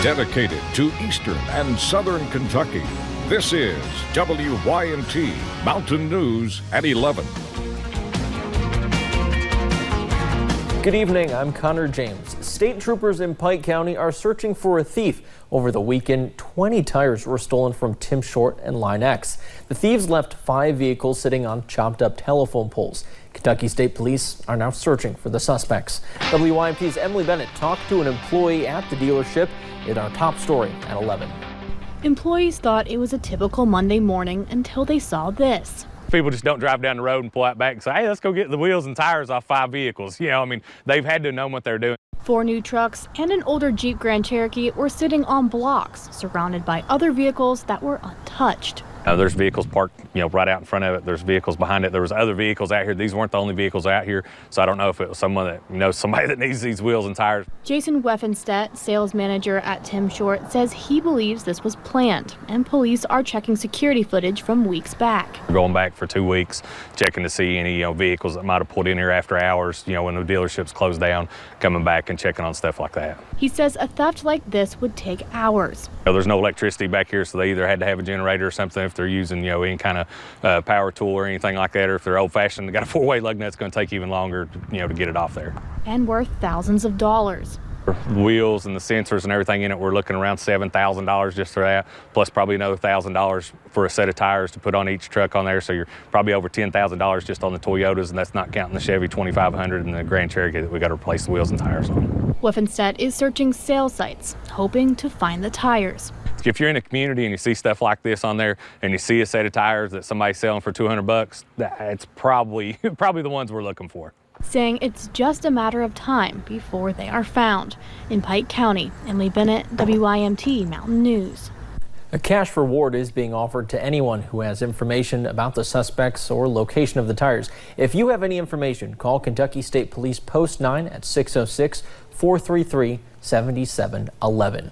dedicated to Eastern and Southern Kentucky. This is WYMT Mountain News at 11. Good evening, I'm Connor James. State troopers in Pike County are searching for a thief. Over the weekend, 20 tires were stolen from Tim Short and Line X. The thieves left 5 vehicles sitting on chopped up telephone poles. Kentucky State Police are now searching for the suspects. WYMT's Emily Bennett talked to an employee at the dealership in our top story at 11. Employees thought it was a typical Monday morning until they saw this. People just don't drive down the road and pull out back and say, hey, let's go get the wheels and tires off 5 vehicles. You know, I mean, they've had to know what they're doing. 4 new trucks and an older Jeep Grand Cherokee were sitting on blocks, surrounded by other vehicles that were untouched. There's vehicles parked, right out in front of it. There's vehicles behind it. There was other vehicles out here. These weren't the only vehicles out here, so I don't know if it was someone that, somebody that needs these wheels and tires. Jason Weffenstedt, sales manager at Tim Short, says he believes this was planned, and police are checking security footage from weeks back. We're going back for 2 weeks, checking to see any, vehicles that might have pulled in here after hours, when the dealerships closed down, coming back and checking on stuff like that. He says a theft like this would take hours. There's no electricity back here, so they either had to have a generator or something if they're using, any kind of power tool or anything like that, or if they're old-fashioned, they got a 4-way lug nut, it's going to take even longer, to get it off there. And worth thousands of dollars. The wheels and the sensors and everything in it, we're looking around $7,000 just for that, plus probably another $1,000 for a set of tires to put on each truck on there, so you're probably over $10,000 just on the Toyotas, and that's not counting the Chevy 2500 and the Grand Cherokee that we got to replace the wheels and tires on. Weffenstedt is searching sale sites, hoping to find the tires. If you're in a community and you see stuff like this on there and you see a set of tires that somebody's selling for $200, it's probably the ones we're looking for. Saying it's just a matter of time before they are found. In Pike County, Emily Bennett, WYMT Mountain News. A cash reward is being offered to anyone who has information about the suspects or location of the tires. If you have any information, call Kentucky State Police Post 9 at 606-433-7711.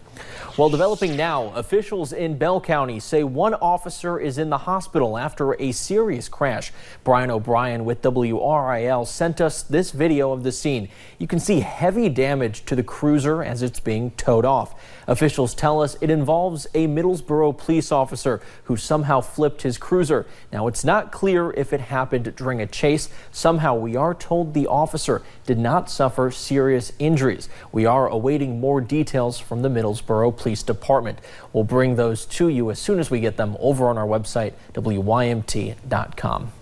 Well, developing now, officials in Bell County say one officer is in the hospital after a serious crash. Brian O'Brien with WRIL sent us this video of the scene. You can see heavy damage to the cruiser as it's being towed off. Officials tell us it involves a Middlesboro police officer who somehow flipped his cruiser. Now, it's not clear if it happened during a chase. Somehow, we are told the officer did not suffer serious injuries. We are awaiting more details from the Middlesboro Police Department. We'll bring those to you as soon as we get them over on our website, WYMT.com.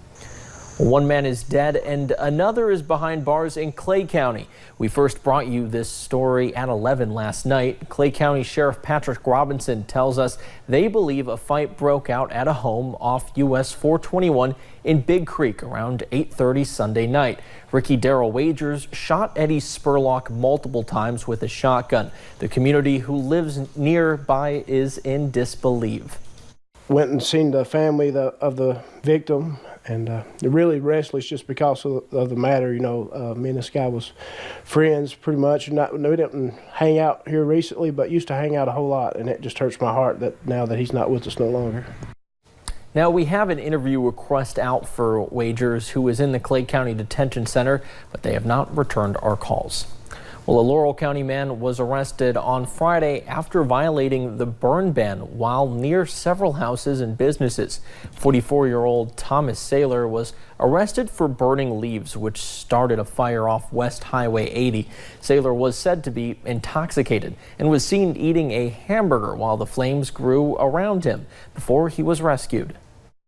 One man is dead and another is behind bars in Clay County. We first brought you this story at 11 last night. Clay County Sheriff Patrick Robinson tells us they believe a fight broke out at a home off US 421 in Big Creek around 8:30 Sunday night. Ricky Darrell Wagers shot Eddie Spurlock multiple times with a shotgun. The community who lives nearby is in disbelief. Went and seen the family of the victim. And they're really restless just because of the matter. Me and this guy was friends pretty much. We didn't hang out here recently, but used to hang out a whole lot. And it just hurts my heart that now that he's not with us no longer. Now, we have an interview request out for Wagers, who is in the Clay County Detention Center, but they have not returned our calls. Well, a Laurel County man was arrested on Friday after violating the burn ban while near several houses and businesses. 44-year-old Thomas Saylor was arrested for burning leaves, which started a fire off West Highway 80. Saylor was said to be intoxicated and was seen eating a hamburger while the flames grew around him before he was rescued.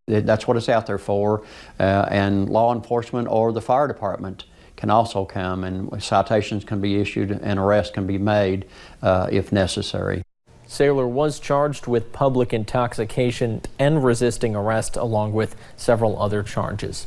That's what it's out there for, and law enforcement or the fire department can also come, and citations can be issued and arrests can be made if necessary. Saylor was charged with public intoxication and resisting arrest, along with several other charges.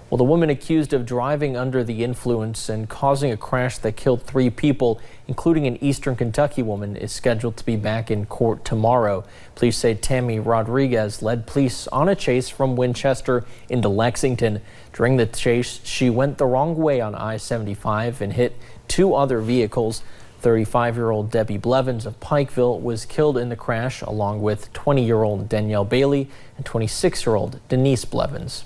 Well, the woman accused of driving under the influence and causing a crash that killed 3 people, including an Eastern Kentucky woman, is scheduled to be back in court tomorrow. Police say Tammy Rodriguez led police on a chase from Winchester into Lexington. During the chase, she went the wrong way on I-75 and hit 2 other vehicles. 35-year-old Debbie Blevins of Pikeville was killed in the crash, along with 20-year-old Danielle Bailey and 26-year-old Denise Blevins.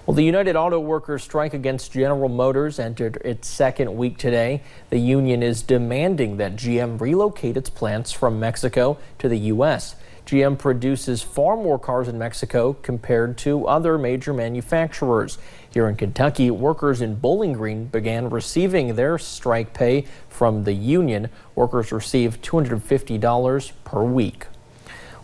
Well, the United Auto Workers strike against General Motors entered its second week today. The union is demanding that GM relocate its plants from Mexico to the U.S. GM produces far more cars in Mexico compared to other major manufacturers. Here in Kentucky, workers in Bowling Green began receiving their strike pay from the union. Workers receive $250 per week.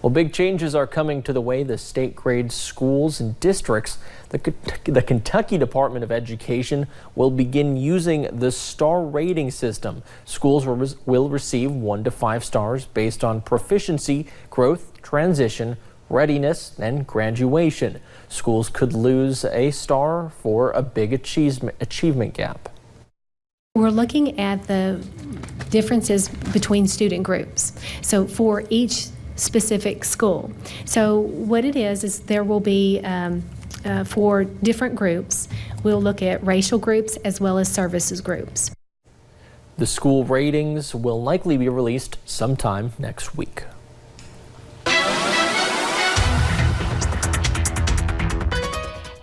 Well, big changes are coming to the way the state grades schools and districts. The Kentucky Department of Education will begin using the star rating system. Schools will receive 1 to 5 stars based on proficiency, growth, transition, readiness, and graduation. Schools could lose a star for a big achievement gap. We're looking at the differences between student groups. So for each specific school. So what it is there will be for different groups, we'll look at racial groups as well as services groups. The school ratings will likely be released sometime next week.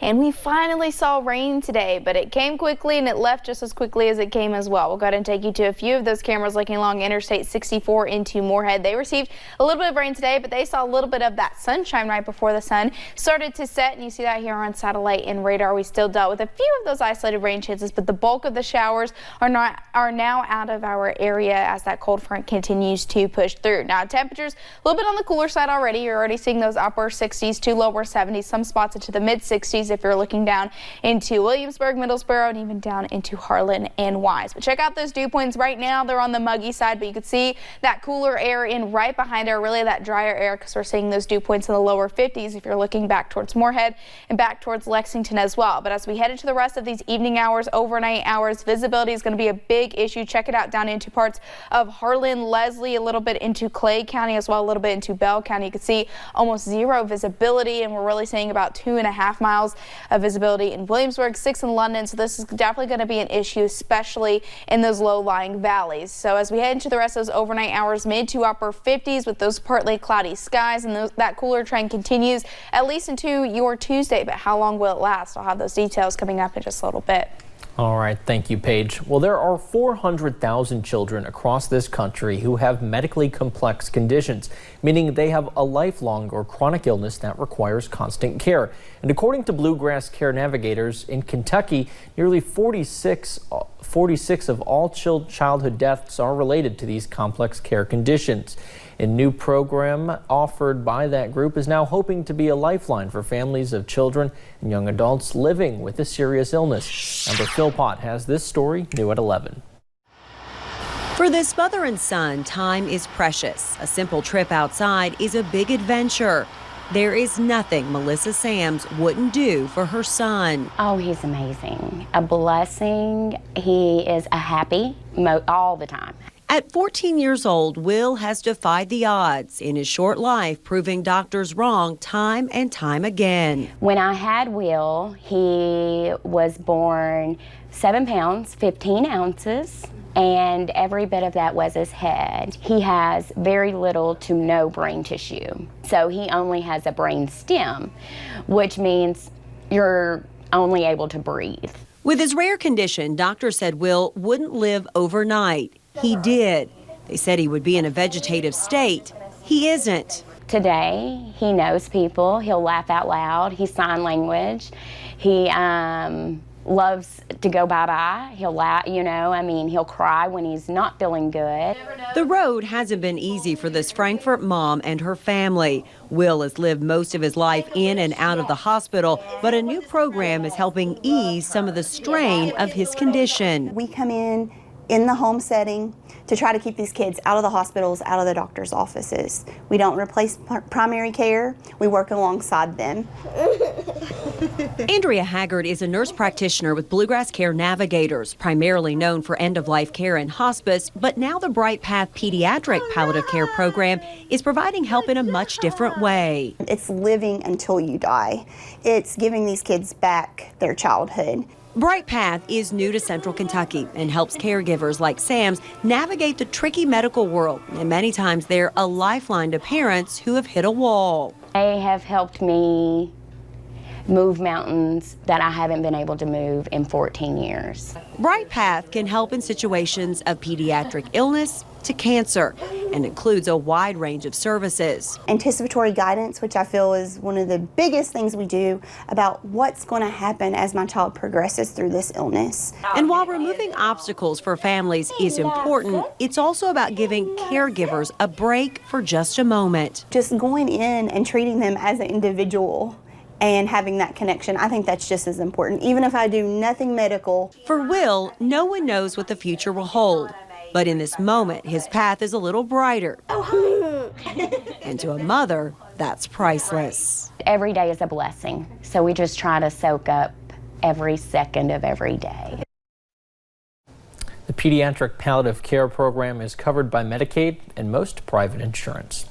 And we finally saw rain today, but it came quickly and it left just as quickly as it came as well. We'll go ahead and take you to a few of those cameras looking along Interstate 64 into Moorhead. They received a little bit of rain today, but they saw a little bit of that sunshine right before the sun started to set. And you see that here on satellite and radar. We still dealt with a few of those isolated rain chances, but the bulk of the showers are now out of our area as that cold front continues to push through. Now temperatures a little bit on the cooler side already. You're already seeing those upper 60s to lower 70s, some spots into the mid 60s if you're looking down into Williamsburg, Middlesboro, and even down into Harlan and Wise. But check out those dew points right now. They're on the muggy side, but you can see that cooler air in right behind her, really that drier air, because we're seeing those dew points in the lower 50s if you're looking back towards Moorhead and back towards Lexington as well. But as we head into the rest of these evening hours, overnight hours, visibility is going to be a big issue. Check it out down into parts of Harlan, Leslie, a little bit into Clay County as well, a little bit into Bell County. You can see almost zero visibility, and we're really seeing about 2.5 miles of visibility in Williamsburg, 6 in London. So this is definitely going to be an issue, especially in those low-lying valleys. So as we head into the rest of those overnight hours, mid to upper 50s with those partly cloudy skies, and that cooler trend continues at least into your Tuesday. But how long will it last? I'll have those details coming up in just a little bit. All right, thank you, Paige. Well, there are 400,000 children across this country who have medically complex conditions, meaning they have a lifelong or chronic illness that requires constant care. And according to Bluegrass Care Navigators in Kentucky, nearly 46 of all childhood deaths are related to these complex care conditions. A new program offered by that group is now hoping to be a lifeline for families of children and young adults living with a serious illness. Amber Philpott has this story new at 11. For this mother and son, time is precious. A simple trip outside is a big adventure. There is nothing Melissa Sams wouldn't do for her son. Oh, he's amazing. A blessing. He is a happy all the time. At 14 years old, Will has defied the odds in his short life, proving doctors wrong time and time again. When I had Will, he was born 7 pounds, 15 ounces, and every bit of that was his head. He has very little to no brain tissue, so he only has a brain stem, which means you're only able to breathe. With his rare condition, doctors said Will wouldn't live overnight. He did. They said he would be in a vegetative state. He isn't. Today, he knows people. He'll laugh out loud. He's sign language. He loves to go bye-bye. He'll laugh, he'll cry when he's not feeling good. The road hasn't been easy for this Frankfort mom and her family. Will has lived most of his life in and out of the hospital, but a new program is helping ease some of the strain of his condition. We come in the home setting to try to keep these kids out of the hospitals, out of the doctor's offices. We don't replace primary care. We work alongside them. Andrea Haggard is a nurse practitioner with Bluegrass Care Navigators, primarily known for end-of-life care and hospice, but now the Bright Path Pediatric Palliative Care Program is providing help in a much different way. It's living until you die. It's giving these kids back their childhood. Bright Path is new to Central Kentucky and helps caregivers like Sam's navigate the tricky medical world. And many times they're a lifeline to parents who have hit a wall. They have helped me move mountains that I haven't been able to move in 14 years. Bright Path can help in situations of pediatric illness to cancer and includes a wide range of services. Anticipatory guidance, which I feel is one of the biggest things we do about what's going to happen as my child progresses through this illness. And while removing obstacles for families is important, it's also about giving caregivers a break for just a moment. Just going in and treating them as an individual and having that connection, I think that's just as important, even if I do nothing medical. For Will, no one knows what the future will hold. But in this moment, his path is a little brighter. And to a mother, that's priceless. Every day is a blessing, so we just try to soak up every second of every day. The Pediatric Palliative Care Program is covered by Medicaid and most private insurance.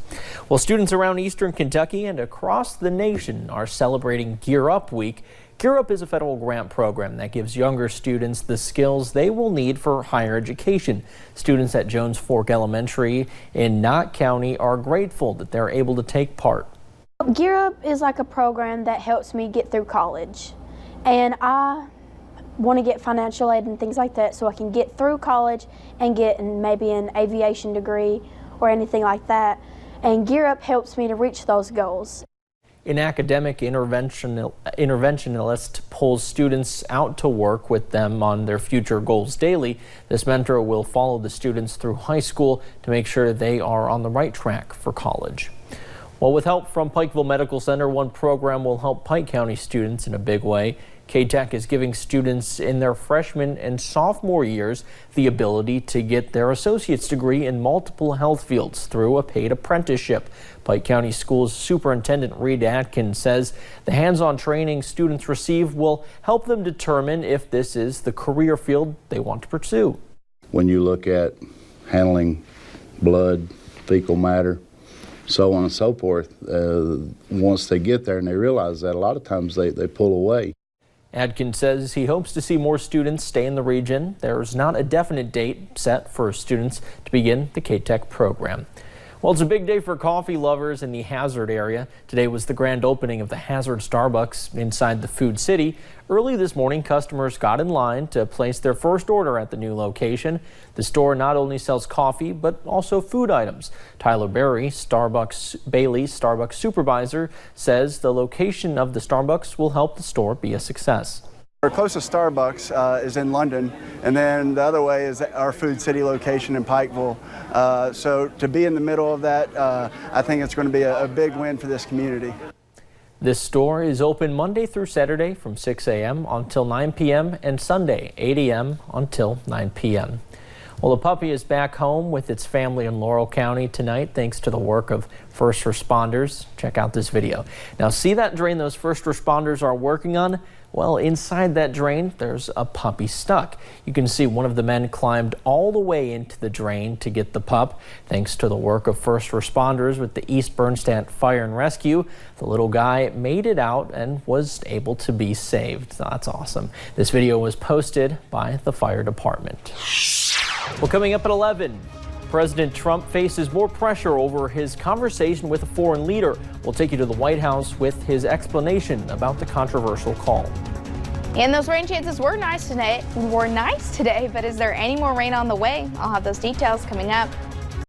Well, students around Eastern Kentucky and across the nation are celebrating Gear Up Week. Gear Up is a federal grant program that gives younger students the skills they will need for higher education. Students at Jones Fork Elementary in Knott County are grateful that they're able to take part. Gear Up is like a program that helps me get through college, and I want to get financial aid and things like that so I can get through college and get maybe an aviation degree or anything like that. And Gear Up helps me to reach those goals. An academic interventionist pulls students out to work with them on their future goals daily. This mentor will follow the students through high school to make sure they are on the right track for college. Well, with help from Pikeville Medical Center, one program will help Pike County students in a big way. K-Tech is giving students in their freshman and sophomore years the ability to get their associate's degree in multiple health fields through a paid apprenticeship. Pike County Schools Superintendent Reed Atkins says the hands-on training students receive will help them determine if this is the career field they want to pursue. When you look at handling blood, fecal matter, so on and so forth, once they get there and they realize that, a lot of times they pull away. Adkins says he hopes to see more students stay in the region. There's not a definite date set for students to begin the K-Tech program. Well, it's a big day for coffee lovers in the Hazard area. Today was the grand opening of the Hazard Starbucks inside the Food City. Early this morning, customers got in line to place their first order at the new location. The store not only sells coffee, but also food items. Tyler Bailey, Starbucks supervisor, says the location of the Starbucks will help the store be a success. Our closest Starbucks is in London, and then the other way is our Food City location in Pikeville. So to be in the middle of that, I think it's going to be a big win for this community. This store is open Monday through Saturday from 6 a.m. until 9 p.m. and Sunday 8 a.m. until 9 p.m. Well, the puppy is back home with its family in Laurel County tonight thanks to the work of first responders. Check out this video. Now, see that drain those first responders are working on? Well, inside that drain, there's a puppy stuck. You can see one of the men climbed all the way into the drain to get the pup. Thanks to the work of first responders with the East Bernstadt Fire and Rescue, the little guy made it out and was able to be saved. That's awesome. This video was posted by the fire department. Well, coming up at 11, President Trump faces more pressure over his conversation with a foreign leader. We'll take you to the White House with his explanation about the controversial call. And those rain chances were nice today, but is there any more rain on the way? I'll have those details coming up.